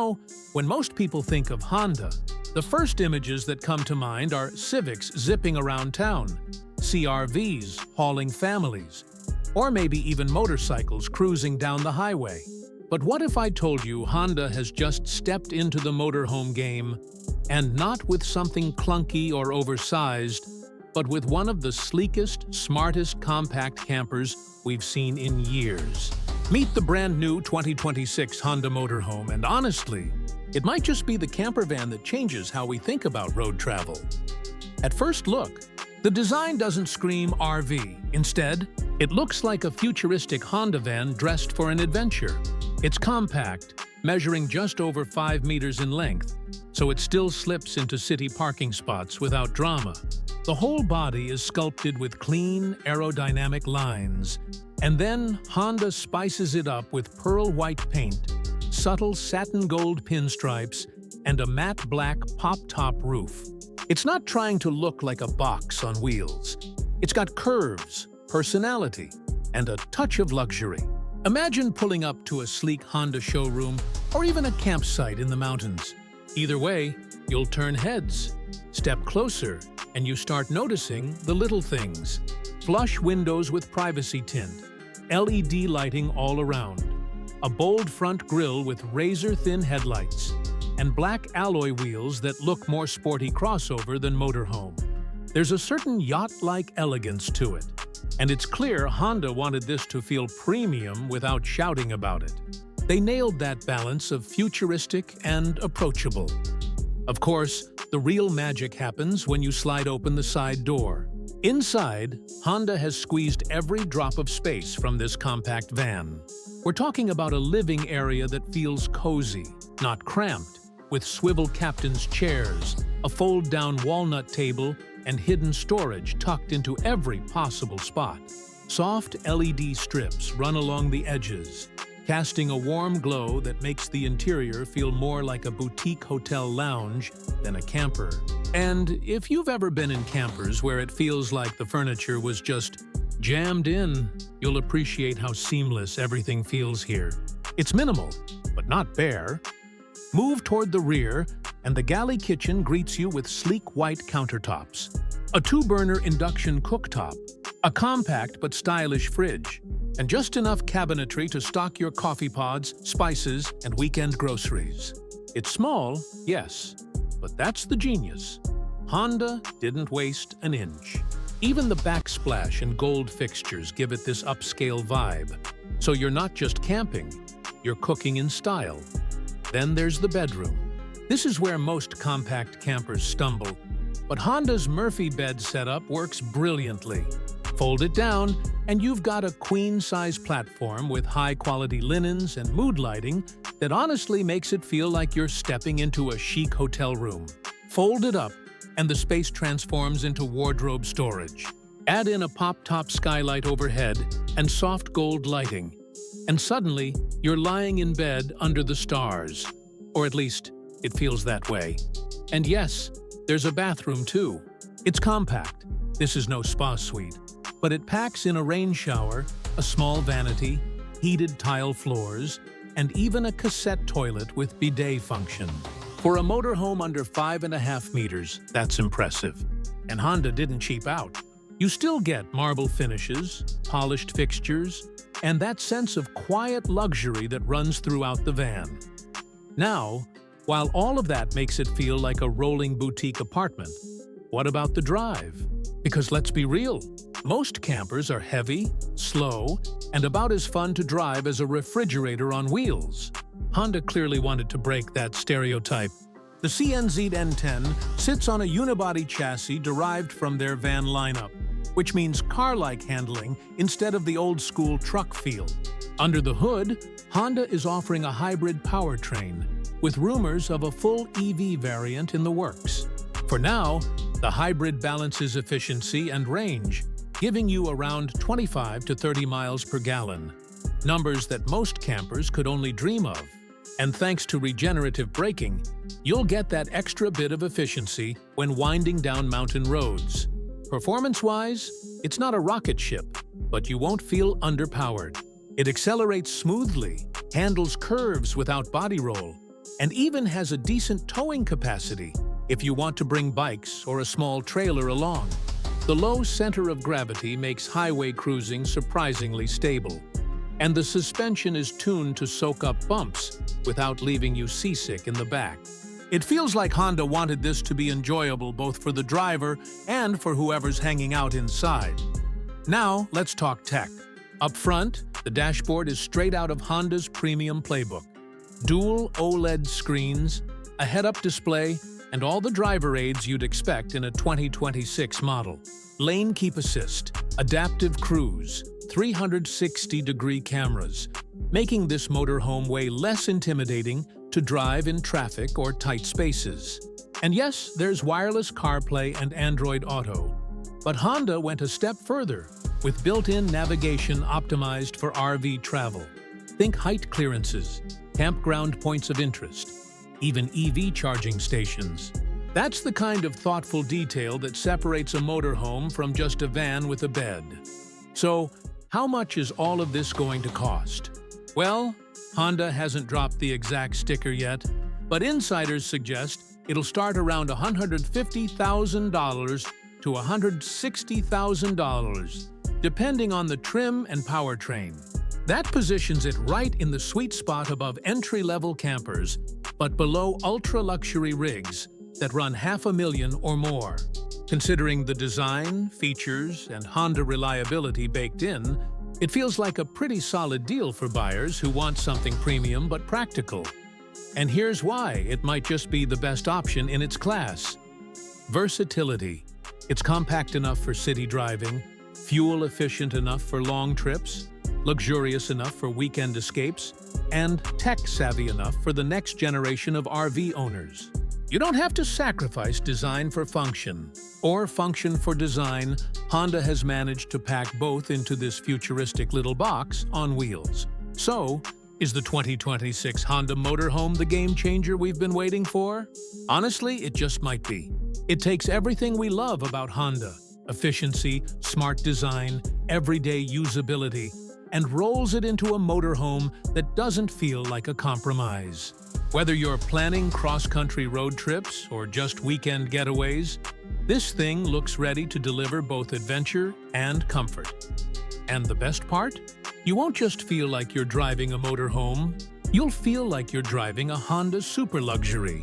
know, when most people think of Honda, the first images that come to mind are Civics zipping around town, CR-Vs hauling families, or maybe even motorcycles cruising down the highway. But what if I told you Honda has just stepped into the motorhome game, and not with something clunky or oversized, but with one of the sleekest, smartest compact campers we've seen in years? Meet the brand new 2026 Honda Motorhome, and honestly, it might just be the camper van that changes how we think about road travel. At first look, the design doesn't scream RV. Instead, it looks like a futuristic Honda van dressed for an adventure. It's compact, measuring just over 5 meters in length, so it still slips into city parking spots without drama. The whole body is sculpted with clean, aerodynamic lines, and then Honda spices it up with pearl white paint, subtle satin gold pinstripes, and a matte black pop-top roof. It's not trying to look like a box on wheels. It's got curves, personality, and a touch of luxury. Imagine pulling up to a sleek Honda showroom or even a campsite in the mountains. Either way, you'll turn heads. Step closer, and you start noticing the little things. Flush windows with privacy tint, LED lighting all around, a bold front grille with razor-thin headlights, and black alloy wheels that look more sporty crossover than motorhome. There's a certain yacht-like elegance to it, and it's clear Honda wanted this to feel premium without shouting about it. They nailed that balance of futuristic and approachable. Of course, the real magic happens when you slide open the side door. Inside, Honda has squeezed every drop of space from this compact van. We're talking about a living area that feels cozy, not cramped, with swivel captain's chairs, a fold-down walnut table, and hidden storage tucked into every possible spot. Soft LED strips run along the edges, casting a warm glow that makes the interior feel more like a boutique hotel lounge than a camper. And if you've ever been in campers where it feels like the furniture was just jammed in, you'll appreciate how seamless everything feels here. It's minimal, but not bare. Move toward the rear, and the galley kitchen greets you with sleek white countertops, a 2-burner induction cooktop, a compact but stylish fridge, and just enough cabinetry to stock your coffee pods, spices, and weekend groceries. It's small, yes, but that's the genius. Honda didn't waste an inch. Even the backsplash and gold fixtures give it this upscale vibe. So you're not just camping, you're cooking in style. Then there's the bedroom. This is where most compact campers stumble, but Honda's Murphy bed setup works brilliantly. Fold it down, and you've got a queen-size platform with high-quality linens and mood lighting that honestly makes it feel like you're stepping into a chic hotel room. Fold it up, and the space transforms into wardrobe storage. Add in a pop-top skylight overhead and soft gold lighting, and suddenly you're lying in bed under the stars. Or at least, it feels that way. And yes, there's a bathroom too. It's compact. This is no spa suite, but it packs in a rain shower, a small vanity, heated tile floors, and even a cassette toilet with bidet function. For a motorhome under 5.5 meters, that's impressive. And Honda didn't cheap out. You still get marble finishes, polished fixtures, and that sense of quiet luxury that runs throughout the van. Now, while all of that makes it feel like a rolling boutique apartment, what about the drive? Because let's be real, most campers are heavy, slow, and about as fun to drive as a refrigerator on wheels. Honda clearly wanted to break that stereotype. The CNZ N10 sits on a unibody chassis derived from their van lineup, which means car-like handling instead of the old-school truck feel. Under the hood, Honda is offering a hybrid powertrain, with rumors of a full EV variant in the works. For now, the hybrid balances efficiency and range, giving you around 25 to 30 miles per gallon, numbers that most campers could only dream of. And thanks to regenerative braking, you'll get that extra bit of efficiency when winding down mountain roads. Performance-wise, it's not a rocket ship, but you won't feel underpowered. It accelerates smoothly, handles curves without body roll, and even has a decent towing capacity if you want to bring bikes or a small trailer along. The low center of gravity makes highway cruising surprisingly stable, and the suspension is tuned to soak up bumps without leaving you seasick in the back. It feels like Honda wanted this to be enjoyable both for the driver and for whoever's hanging out inside. Now, let's talk tech. Up front, the dashboard is straight out of Honda's premium playbook. Dual OLED screens, a head-up display, and all the driver aids you'd expect in a 2026 model. Lane keep assist, adaptive cruise, 360-degree cameras, making this motorhome way less intimidating to drive in traffic or tight spaces. And yes, there's wireless CarPlay and Android Auto. But Honda went a step further, with built-in navigation optimized for RV travel. Think height clearances, campground points of interest, even EV charging stations. That's the kind of thoughtful detail that separates a motorhome from just a van with a bed. So, how much is all of this going to cost? Well, Honda hasn't dropped the exact sticker yet, but insiders suggest it'll start around $150,000 to $160,000, depending on the trim and powertrain. That positions it right in the sweet spot above entry-level campers, but below ultra-luxury rigs that run $500,000 or more. Considering the design, features, and Honda reliability baked in, it feels like a pretty solid deal for buyers who want something premium but practical. And here's why it might just be the best option in its class. Versatility. It's compact enough for city driving, fuel-efficient enough for long trips, luxurious enough for weekend escapes, and tech-savvy enough for the next generation of RV owners. You don't have to sacrifice design for function, or function for design. Honda has managed to pack both into this futuristic little box on wheels. So, is the 2026 Honda Motorhome the game-changer we've been waiting for? Honestly, it just might be. It takes everything we love about Honda: efficiency, smart design, everyday usability, and rolls it into a motorhome that doesn't feel like a compromise. Whether you're planning cross-country road trips or just weekend getaways, this thing looks ready to deliver both adventure and comfort. And the best part? You won't just feel like you're driving a motorhome, you'll feel like you're driving a Honda super luxury.